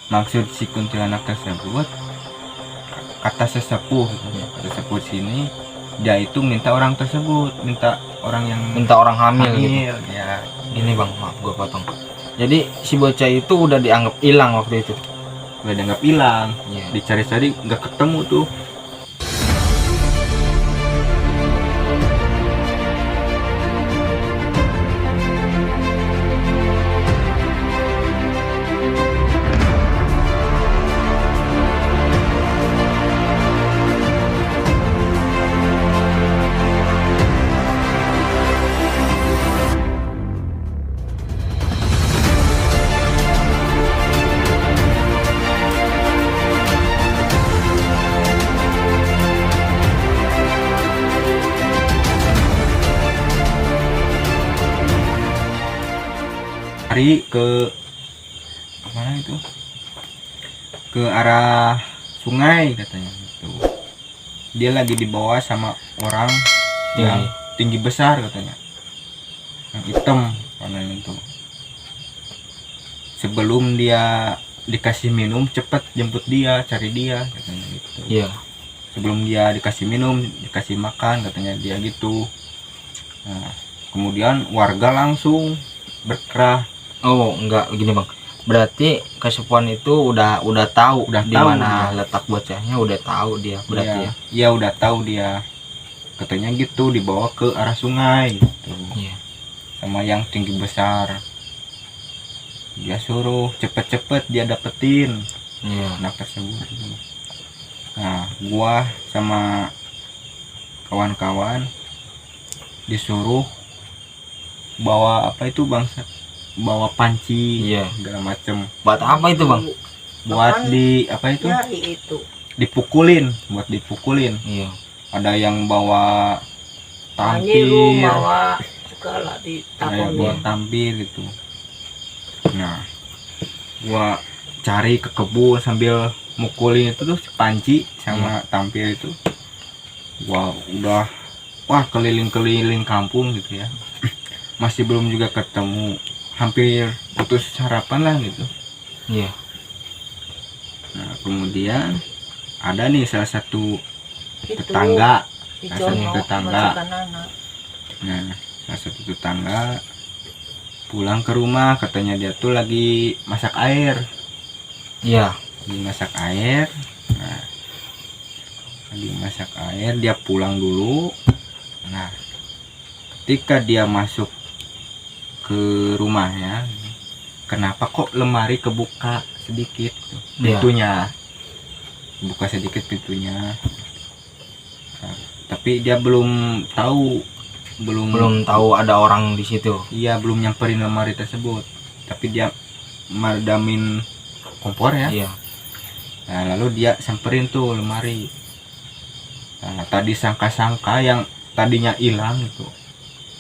maksud si kuntilanak tersebut, kata sesepuh sini dia itu minta orang tersebut, minta orang hamil gitu. Ya. Ini bang, maaf gue potong. Jadi si bocah itu udah dianggap hilang waktu itu. Udah dianggap hilang. Yeah. Dicari-cari nggak ketemu tuh. Lari ke mana itu, ke arah sungai katanya gitu. Dia lagi dibawa sama orang yang tinggi besar katanya, yang hitam warnanya itu. Sebelum dia dikasih minum, cepet jemput dia, cari dia katanya gitu. Iya. Sebelum dia dikasih minum, dikasih makan katanya dia gitu. Nah, kemudian warga langsung berkerah. Oh enggak, gini bang, berarti kesepuan itu udah tahu di mana letak bocahnya, udah tahu dia berarti ya. Iya udah tahu dia, katanya gitu dibawa ke arah sungai gitu. Iya. Sama yang tinggi besar, dia suruh cepet-cepet dia dapetin anak tersebut. Nah gua sama kawan-kawan disuruh bawa apa itu bangsa, bawa panci, segala macem. Buat apa itu bang? Buat di apa itu? Dipukulin, buat dipukulin. Iya. Ada yang bawa tampil, bawa segala bawa tampil gitu. Nah, gua cari ke kebun sambil mukulin itu tuh panci sama tampil itu. Gua udah keliling-keliling kampung gitu ya. Masih belum juga ketemu. Hampir putus harapan lah gitu. Iya. Nah kemudian ada nih salah satu tetangga, Nah salah satu tetangga pulang ke rumah, katanya dia tuh lagi masak air. Iya. Lagi masak air. Nah lagi masak air, dia pulang dulu. Nah ketika dia masuk ke rumahnya, kenapa kok lemari kebuka sedikit pintunya, buka sedikit pintunya. Nah, tapi dia belum tahu ada orang di situ. Iya, belum nyamperin lemari tersebut, tapi dia meredamin kompor ya. Iya. Nah lalu dia samperin tuh lemari. Nah tadi sangka-sangka yang tadinya hilang itu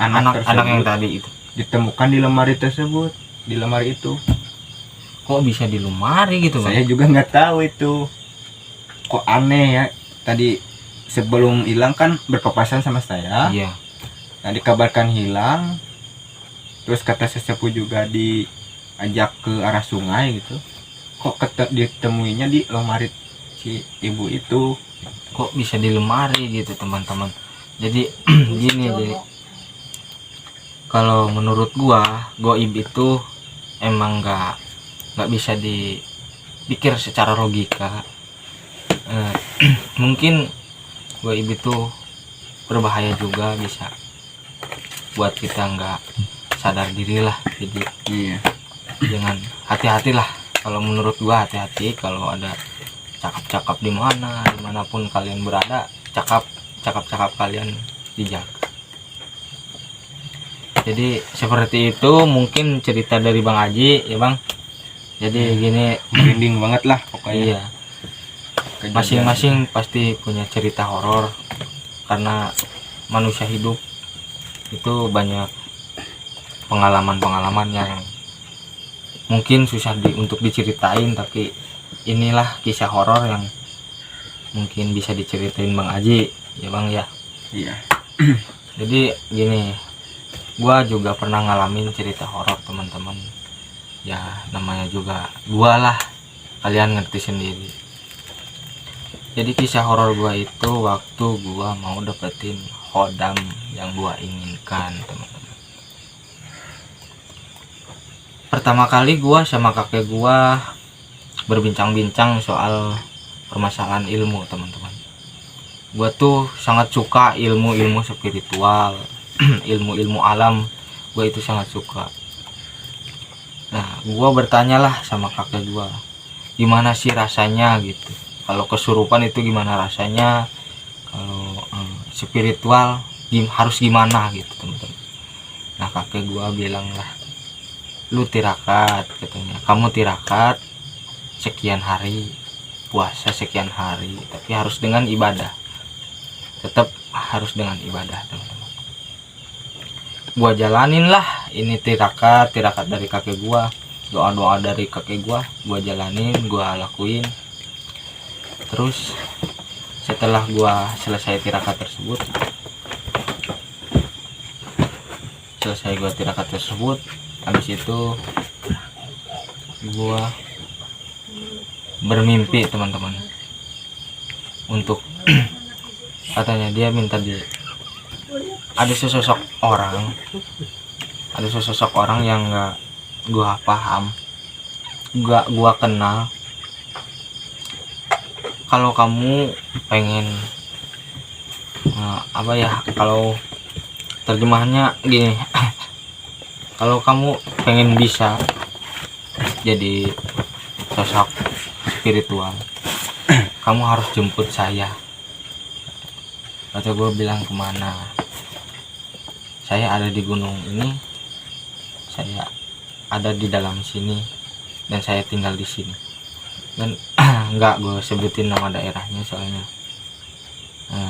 anak yang tadi itu ditemukan di lemari tersebut, di lemari itu. Kok bisa di lemari gitu bang? Saya juga nggak tahu itu, kok aneh ya. Tadi sebelum hilang kan berpapasan sama saya. Iya. Nah dikabarkan hilang, terus kata sesepuh juga diajak ke arah sungai gitu. Kok ditemuinya di lemari si ibu itu. Kok bisa di lemari gitu teman-teman. Jadi gini jadi, kalau menurut gua goib itu emang nggak bisa dipikir secara logika. Mungkin goib itu berbahaya juga, bisa buat kita nggak sadar diri lah. Jadi jangan, hati-hatilah. Kalau menurut gua hati-hati kalau ada cakap-cakap dimanapun kalian berada, cakap-cakap kalian dijaga. Jadi seperti itu mungkin cerita dari Bang Aji ya Bang. Jadi gini, merinding banget lah pokoknya. Iya. Masing-masing pasti punya cerita horor, karena manusia hidup itu banyak pengalaman-pengalaman yang mungkin susah untuk diceritain, tapi inilah kisah horor yang mungkin bisa diceritain Bang Aji ya Bang ya. Iya. Jadi gini, gua juga pernah ngalamin cerita horor teman-teman. Ya namanya juga gua lah, kalian ngerti sendiri. Jadi kisah horor gua itu waktu gua mau dapetin khodam yang gua inginkan, teman-teman. Pertama kali gua sama kakek gua berbincang-bincang soal permasalahan ilmu, teman-teman. Gua tuh sangat suka ilmu-ilmu spiritual, ilmu-ilmu alam, gua itu sangat suka. Nah, gua bertanyalah sama kakek gua, gimana sih rasanya gitu. Kalau kesurupan itu gimana rasanya? Kalau spiritual harus gimana gitu, teman-teman. Nah, kakek gua bilang lah, lu tirakat, katanya. Kamu tirakat sekian hari, puasa sekian hari, tapi harus dengan ibadah. Tetap harus dengan ibadah, teman-teman. Gua jalanin lah ini tirakat dari kakek gua, doa-doa dari kakek gua jalanin, gua lakuin. Terus setelah gua selesai tirakat tersebut, habis itu gua bermimpi, teman-teman, untuk katanya dia minta ada sesosok orang yang nggak gua paham, nggak gua kenal. Kalau kamu pengen kalau terjemahannya gini, kalau kamu pengen bisa jadi sosok spiritual, kamu harus jemput saya. Kata gue bilang, kemana? Saya ada di gunung ini, saya ada di dalam sini, dan saya tinggal di sini. Dan nggak gue sebutin nama daerahnya, soalnya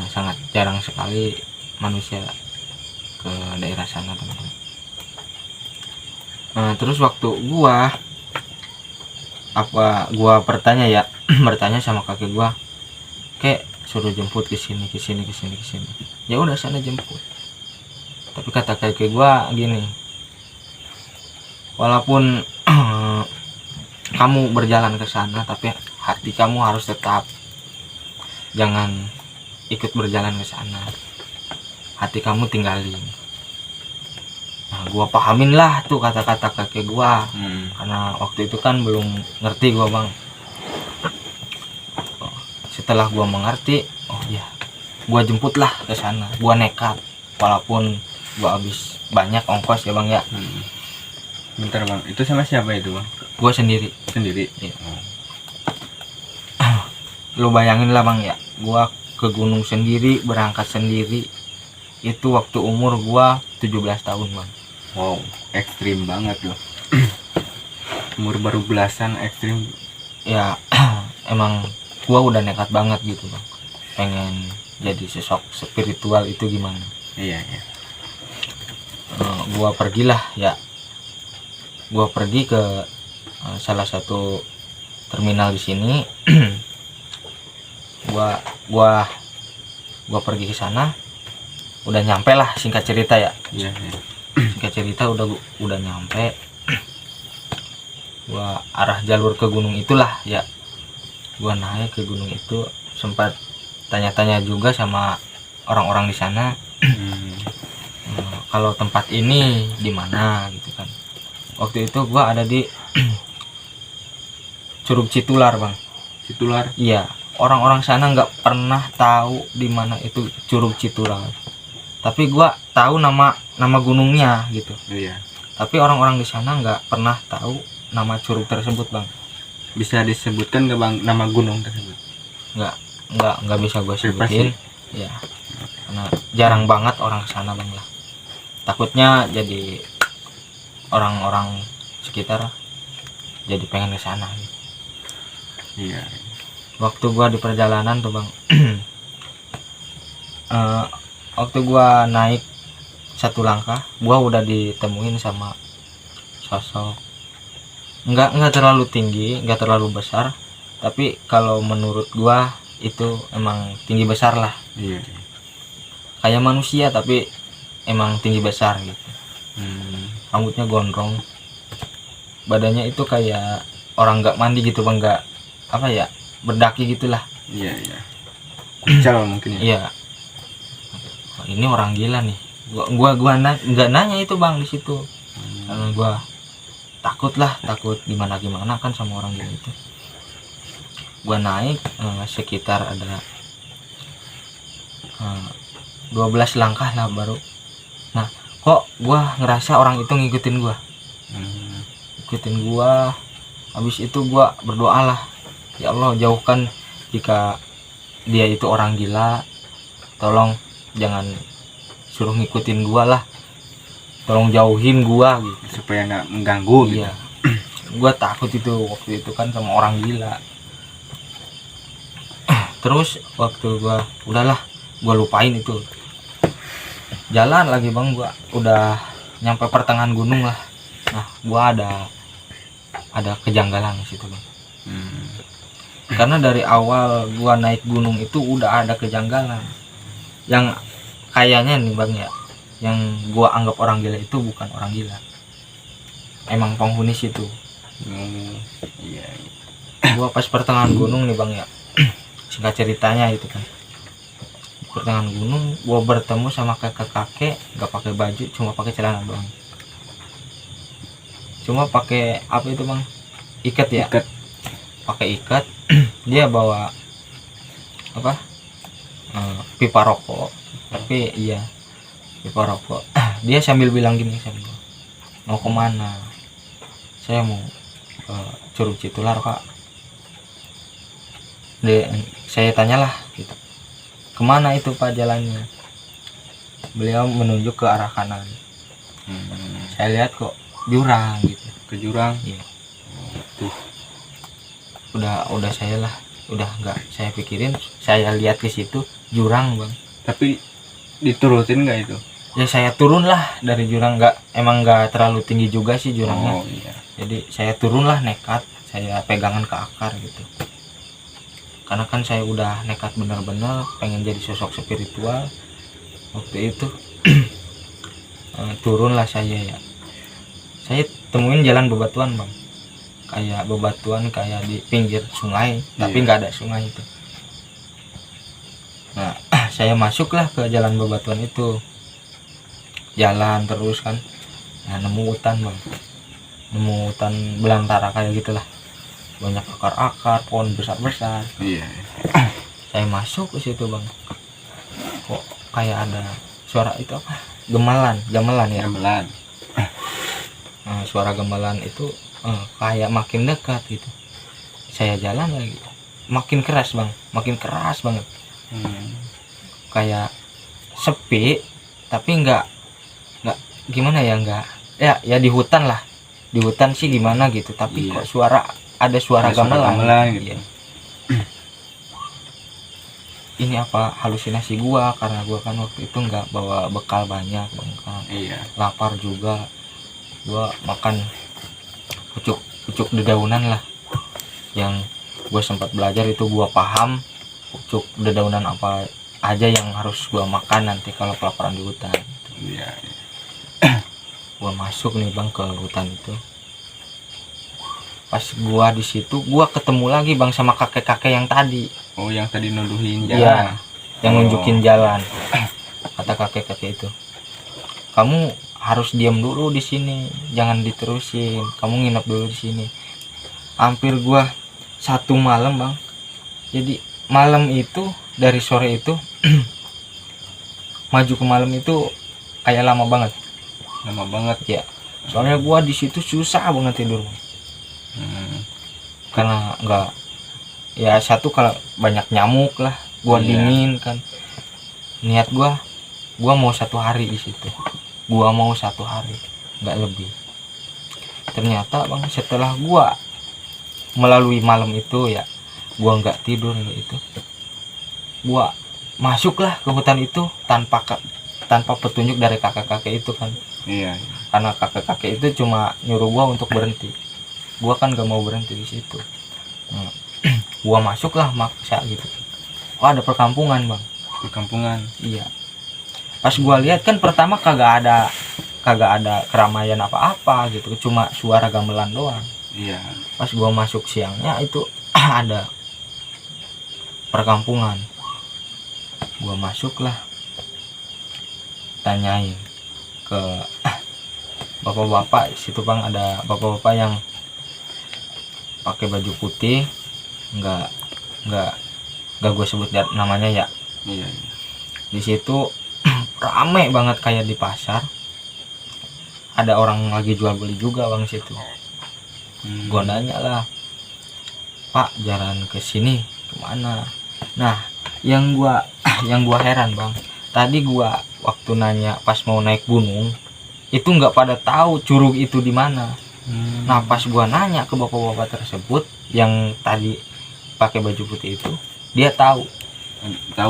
sangat jarang sekali manusia ke daerah sana, teman-teman. Terus waktu gua bertanya sama kakek gua, kayak suruh jemput ke sini. Ya udah, sana jemput. Tapi kata kakek gua gini, walaupun kamu berjalan ke sana, tapi hati kamu harus tetap, jangan ikut berjalan ke sana, hati kamu tinggalin. Nah, gua pahamin lah tuh kata-kata kakek gua, karena waktu itu kan belum ngerti gua, Bang. Setelah gua mengerti, oh iya, gua jemputlah ke sana. Gua nekat, walaupun gua habis banyak ongkos ya, Bang ya. Bentar, Bang, itu sama siapa itu, Bang? Gua sendiri. Iya. Lu bayangin lah, Bang ya, gua ke gunung sendiri, berangkat sendiri. Itu waktu umur gua 17 tahun, Bang. Wow, ekstrim banget loh. Umur baru belasan, ekstrim. Ya emang gua udah nekat banget gitu, Bang, pengen jadi sosok spiritual itu gimana. Iya. Gua pergi ke salah satu terminal di sini. gua pergi ke sana, udah nyampe lah, singkat cerita ya. Iya. Singkat cerita udah nyampe. Gua arah jalur ke gunung itulah ya. Gua naik ke gunung itu, sempat tanya-tanya juga sama orang-orang di sana. Kalau tempat ini di mana gitu kan. Waktu itu gua ada di Curug Citular, Bang. Citular? Iya, orang-orang sana nggak pernah tahu di mana itu Curug Citular. Tapi gua tahu nama gunungnya gitu. Iya. Tapi orang-orang di sana nggak pernah tahu nama curug tersebut, Bang. Bisa disebutkan nggak, Bang, nama gunung tersebut? Nggak bisa gua sebutin. Ya, karena jarang banget orang ke sana, Bang lah. Takutnya jadi orang-orang sekitar jadi pengen ke sana gitu. Iya. Waktu gua di perjalanan tuh, Bang, waktu gua naik satu langkah, gua udah ditemuin sama sosok nggak terlalu tinggi, nggak terlalu besar, tapi kalau menurut gua itu emang tinggi besar lah. Iya. Kayak manusia tapi emang tinggi besar gitu. Rambutnya gondrong, badannya itu kayak orang nggak mandi gitu, Bang, apa ya, berdaki gitulah. Iya. Kucal mungkin ya. Iya. Oh, ini orang gila nih. Gua nggak nanya itu bang di situ. Karena gua takut gimana kan sama orang gila itu. Gua naik sekitar ada 12 langkah lah baru. Nah, kok gua ngerasa orang itu ngikutin gua. Habis itu gua berdoa lah, ya Allah jauhkan jika dia itu orang gila, tolong jangan suruh ngikutin gua lah, tolong jauhin gua gitu Supaya nggak mengganggu gitu. iya. Gua takut itu waktu itu kan sama orang gila. Terus waktu gua udahlah, gua lupain itu, jalan lagi bang. Gua udah nyampe pertengahan gunung lah. Nah, gua ada kejanggalan di situ bang. Karena dari awal gua naik gunung itu udah ada kejanggalan yang kayaknya nih bang ya, yang gua anggap orang gila itu bukan orang gila, emang penghuni situ. Iya. Gua pas pertengahan gunung nih bang ya, singkat ceritanya itu kan, pertengahan gunung gua bertemu sama kakek nggak pakai baju, cuma pakai celana doang, cuma pakai apa itu bang, ikat ya, pakai ikat. Dia bawa apa, pipa rokok, tapi iya pipa rokok. Dia sambil bilang gini, mau kemana? Saya mau ke Curug Citular pak. Saya tanyalah gitu, kemana itu pak jalannya? Beliau menunjuk ke arah kanan. Saya lihat kok jurang gitu. Ke jurang. Iya. Tuh. Udah saya lah, udah nggak saya pikirin, saya lihat ke situ jurang bang. Tapi diturutin nggak itu? Ya saya turun lah dari jurang, emang nggak terlalu tinggi juga sih jurangnya. Iya. Jadi saya turun lah nekat, saya pegangan ke akar gitu. Karena kan saya udah nekat bener-bener pengen jadi sosok spiritual waktu itu. Turun lah saya ya. Saya temuin jalan bebatuan bang, kayak bebatuan kayak di pinggir sungai, tapi nggak ada sungai itu. Nah, saya masuklah ke jalan bebatuan itu, jalan terus kan. Nah, nemu hutan bang, nemu hutan belantara kayak gitulah, banyak akar-akar, pohon besar-besar. Iya. Saya masuk ke situ bang, kok kayak ada suara itu apa, gamelan ya. Gamelan. Nah, suara gamelan itu kayak makin dekat gitu. Saya jalan lagi, makin keras bang, makin keras banget. Kayak sepi, tapi nggak gimana ya, nggak ya di hutan lah, di hutan sih gimana gitu, tapi kok ada suara gamelan gitu. Iya. Ini apa halusinasi gua, karena gua kan waktu itu nggak bawa bekal banyak bang kan. Iya. Lapar juga, gua makan pucuk dedaunan lah, yang gue sempat belajar itu. Gua paham pucuk dedaunan apa aja yang harus gua makan nanti kalau kelaparan di hutan. Iya. Gua masuk nih bang ke hutan itu. Pas gua di situ, gua ketemu lagi bang sama kakek-kakek yang tadi. Oh, yang tadi nuduhin jalan. Iya, yang nunjukin jalan. Kata kakek-kakek itu, kamu harus diam dulu di sini, jangan diterusin. Kamu nginep dulu di sini. Hampir gua 1 malam bang. Jadi malam itu, dari sore itu maju ke malam itu kayak lama banget. Lama banget. Ya, soalnya gua di situ susah banget tidur bang. Karena nggak, ya satu kalau banyak nyamuk lah, gua dingin kan. Niat gua mau 1 hari di situ. Gua mau 1 hari, nggak lebih. Ternyata bang, setelah gua melalui malam itu ya, gua nggak tidur itu. Gua masuklah ke hutan itu tanpa petunjuk dari kakek-kakek itu kan. Iya. Karena kakek-kakek itu cuma nyuruh gua untuk berhenti. Gua kan gak mau berhenti di situ. Gua masuklah maksa gitu. Oh, ada perkampungan bang. Perkampungan. Iya. Pas gua lihat kan pertama kagak ada keramaian apa-apa gitu, cuma suara gamelan doang. Iya. Pas gua masuk siangnya itu ada perkampungan. Gua masuklah, tanyain ke bapak-bapak situ bang, ada bapak-bapak yang pakai baju putih, nggak nggak gue sebut namanya ya. Iya. Di situ rame banget kayak di pasar, ada orang lagi jual beli juga bang situ. Gua nanya lah, Pak jalan ke sini kemana? Nah yang gua heran bang, tadi gua waktu nanya pas mau naik gunung itu nggak pada tahu curug itu di mana. Nah pas gua nanya ke bapak-bapak tersebut yang tadi pakai baju putih itu, dia tahu.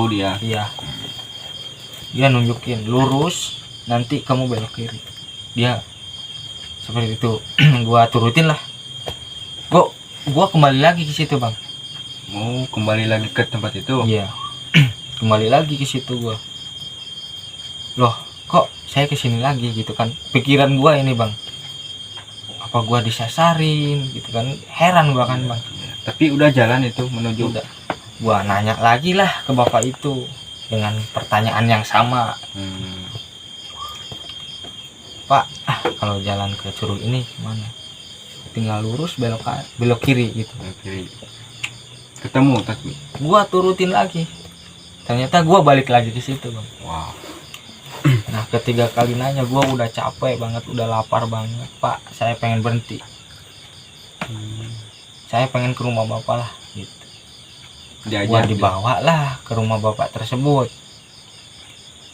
Dia. Iya, dia nunjukin lurus, nanti kamu belok kiri. Dia seperti itu. Gua turutin lah. Gua kembali lagi ke situ bang. Mau kembali lagi ke tempat itu? Iya. Kembali lagi ke situ gua. Loh, kok saya kesini lagi gitu kan? Pikiran gua ini bang. Apa gua disasarin gitu kan? Heran gua kan bang. Tapi udah jalan itu menuju. Udah. Gua nanya lagi lah ke bapak itu dengan pertanyaan yang sama. Pak, kalau jalan ke curug ini gimana? Tinggal lurus belok kiri gitu. Kiri. Ketemu tapi. Gua turutin lagi. Ternyata gua balik lagi ke situ bang. Wow. Nah ketiga kali nanya gua udah capek banget, udah lapar banget. Pak, saya pengen berhenti. Saya pengen ke rumah bapak lah gitu. Gua dibawa lah ke rumah bapak tersebut.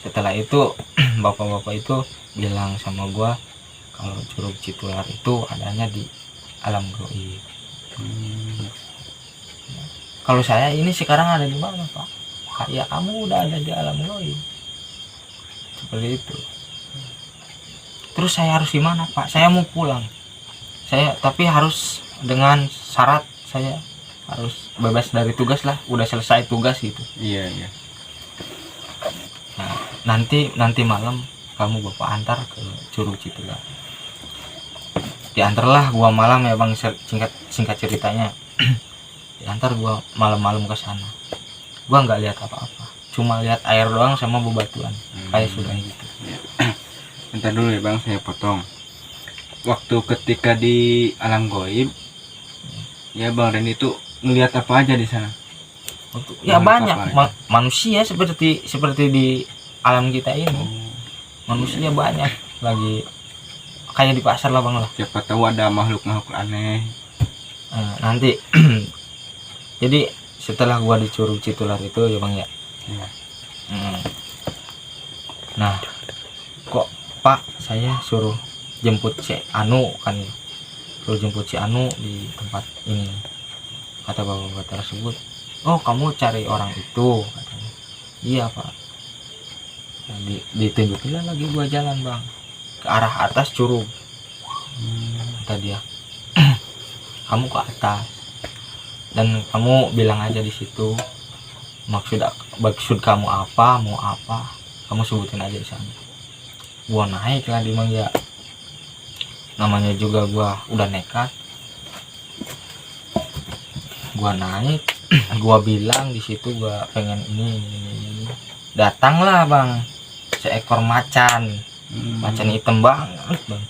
Setelah itu bapak-bapak itu bilang sama gua kalau curug Citular itu adanya di alam gaib. Kalau saya ini sekarang ada di mana pak? Kayak kamu udah ada di alam gaib. Seperti itu. Terus saya harus gimana pak? Saya mau pulang. Tapi harus dengan syarat saya harus bebas dari tugas lah. Udah selesai tugas gitu. Iya. Nah, nanti malam kamu bapak antar ke curug Citular. Diantarlah gua malam ya bang, singkat ceritanya. Diantar gua malam-malam ke sana. Gua nggak lihat apa-apa, cuma lihat air doang sama bebatuan. Kayak sudah gitu. Ya. Bentar dulu ya bang, saya potong. Waktu ketika di alam gaib, ya bang Ren itu ngelihat apa aja di sana? Ya banyak manusia seperti di alam kita ini. Manusia banyak lagi kayak di pasar lah bang lah. Siapa tahu ada makhluk aneh. Nanti jadi setelah gua di curug Citular itu ya bang ya. Nah kok pak saya suruh jemput si Anu kan ya, suruh jemput si Anu di tempat ini, kata bapak-bapak tersebut. Oh kamu cari orang itu katanya. Iya pak. Nah, ditunjukin lagi gua jalan bang ke arah atas curug. Kata dia, kamu ke atas dan kamu bilang aja di situ maksud kamu apa, mau apa, kamu sebutin aja di sana. Gua naik lah di mangga. Namanya juga gua udah nekat. Gua naik, gua bilang di situ gua pengen ini. Datanglah bang seekor macan. Macan hitam banget bang,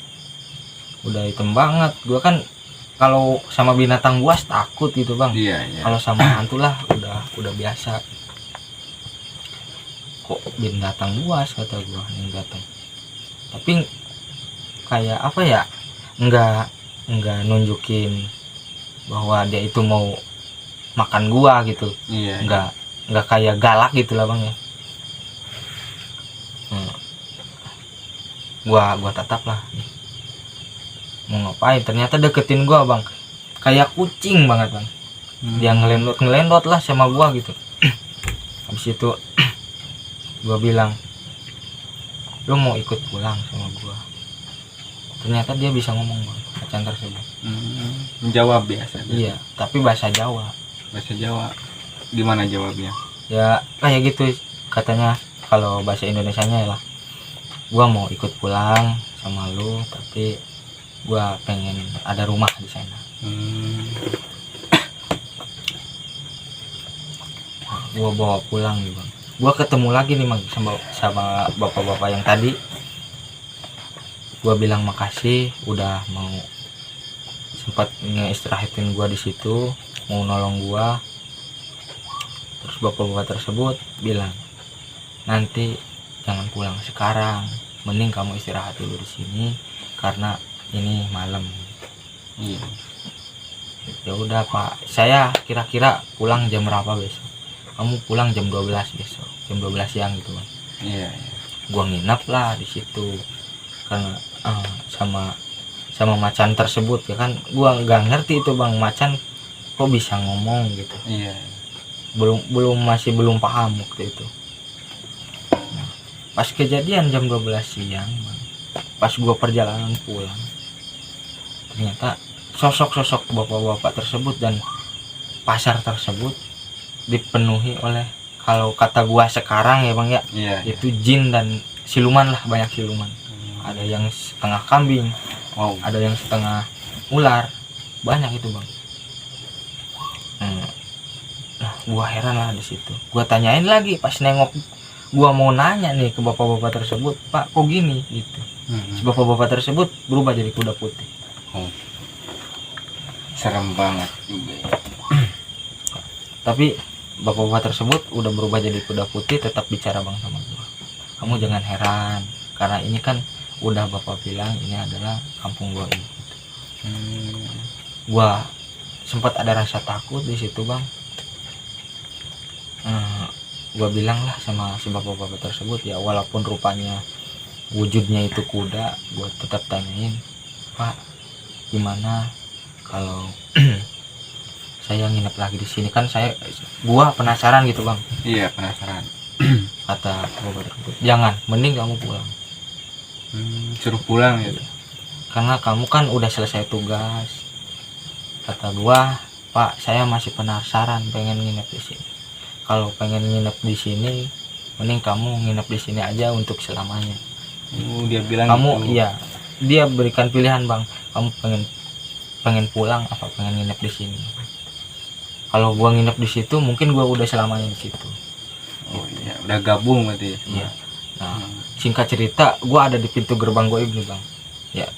udah hitam banget. Gua kan kalau sama binatang buas takut gitu bang. Iya. Kalau sama hantu lah udah biasa. Kok binatang buas kata gua yang datang, tapi kayak apa ya, nggak nunjukin bahwa dia itu mau makan gua gitu. Iya. Nggak kayak galak gitu lah bang ya. Gua tatap lah mau ngapain, ternyata deketin gua bang kayak kucing banget bang. Dia ngelendot lah sama gua gitu. Habis itu gua bilang, lu mau ikut pulang sama gua? Ternyata dia bisa ngomong bang, macan tersebut. Menjawab biasa. Iya tapi bahasa Jawa. Gimana jawabnya? Ya kayak gitu katanya. Kalau bahasa Indonesianya lah, gua mau ikut pulang sama lu tapi gua pengen ada rumah di sana. gua bawa pulang nih bang. Gua ketemu lagi nih bang sama bapak-bapak yang tadi. Gua bilang makasih udah mau sempat ngeistirahatin gua di situ, mau nolong gua. Terus bapak-bapak tersebut bilang, nanti jangan pulang sekarang, mending kamu istirahat dulu di sini karena ini malam. Iya. Ya udah Pak, saya kira-kira pulang jam berapa besok? Kamu pulang jam 12 besok, jam 12 siang gitu bang. Iya, iya. Gua nginep lah di situ karena sama macan tersebut ya kan. Gua nggak ngerti itu bang, macan kok bisa ngomong gitu. Iya. Masih belum paham waktu itu. Nah, pas kejadian jam 12 siang bang, pas gua perjalanan pulang, ternyata sosok-sosok bapak-bapak tersebut dan pasar tersebut dipenuhi oleh, kalau kata gua sekarang ya bang ya, Iya. itu jin dan siluman lah, banyak siluman. Ada yang setengah kambing, Wow. ada yang setengah ular, banyak itu bang. Nah gua heran lah di situ. Gua tanyain lagi pas nengok, gua mau nanya nih ke bapak-bapak tersebut, Pak kok gini gitu. Si bapak-bapak tersebut berubah jadi kuda putih. Oh. Serem banget juga ya. Tapi bapak-bapak tersebut udah berubah jadi kuda putih, tetap bicara bang sama gua. Kamu jangan heran, karena ini kan udah bapak bilang ini adalah kampung gua ini. Gua sempat ada rasa takut di situ bang. Gua bilang lah sama si bapak-bapak tersebut, ya walaupun rupanya wujudnya itu kuda, gua tetap tanyain, Pak gimana kalau saya nginep lagi di sini, kan gua penasaran gitu bang. Iya, penasaran. Kata bapak tersebut, jangan, mending kamu pulang. Suruh pulang gitu. Karena kamu kan udah selesai tugas. Kata gua, Pak saya masih penasaran pengen nginep di sini. Kalau pengen nginep di sini, mending kamu nginep di sini aja untuk selamanya. Dia bilang Kamu gitu. iya, dia berikan pilihan bang, kamu pengen pulang apa pengen nginep di sini. Kalau gua nginep di situ, mungkin gua udah selamanya di situ. Oh iya, udah gabung berarti. Iya. Nah, singkat cerita, gua ada di pintu gerbang goib nih bang. Ya,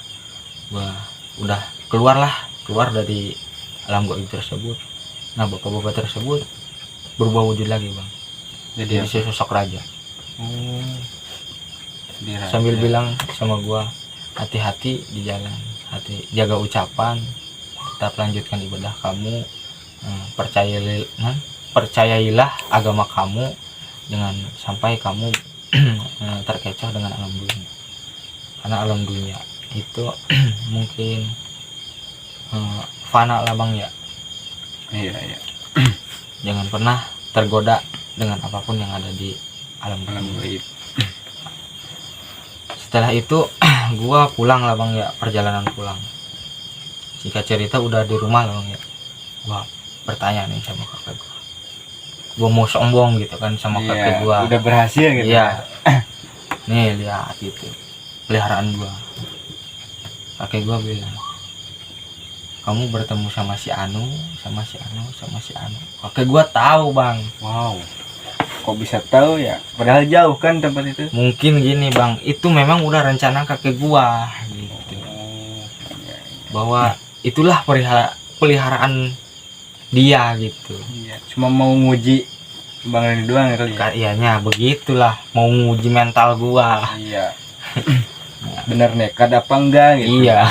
gua udah keluar dari alam goib tersebut. Nah, bapak-bapak tersebut berubah wujud lagi bang. Jadi sosok raja. Sambil bilang sama gua, hati-hati di jalan, jaga ucapan, tetap lanjutkan ibadah kamu, percayailah agama kamu, jangan sampai kamu terkecoh dengan alam dunia, karena alam dunia itu mungkin fana lah bang ya. Iya, iya. Jangan pernah tergoda dengan apapun yang ada di alam goib. Setelah itu gua pulang lah bang ya, perjalanan pulang. Singkat cerita udah di rumah lah bang ya, gua bertanya nih sama kakak gua mau sombong gitu kan sama kakek gua, udah berhasil gitu. Iya. Nih lihat gitu peliharaan gua. Kakek gua bilang, kamu bertemu sama si Anu. Kakek gua tahu bang. Wow, kok bisa tahu ya, padahal jauh kan tempat itu. Mungkin gini bang, itu memang udah rencana kakek gua gitu, bahwa itulah peliharaan dia gitu. Iya, cuma mau nguji Bang Reni doang kali ya. Kayaknya begitulah, mau nguji mental gua. Iya. Bener nekat apa enggak gitu. Iya.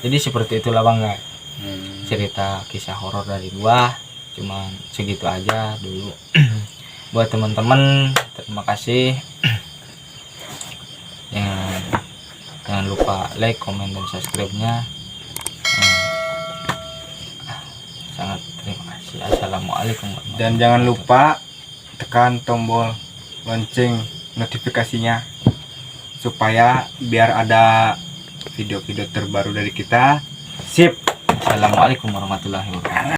Jadi seperti itulah bang ya. Cerita kisah horor dari gua, cuman segitu aja dulu. Buat teman-teman, terima kasih. Jangan lupa like, comment, dan subscribe-nya. Sangat terima kasih. Assalamualaikum warahmatullahi wabarakatuh. Dan jangan lupa tekan tombol lonceng notifikasinya supaya biar ada video-video terbaru dari kita. Sip. Assalamualaikum warahmatullahi wabarakatuh.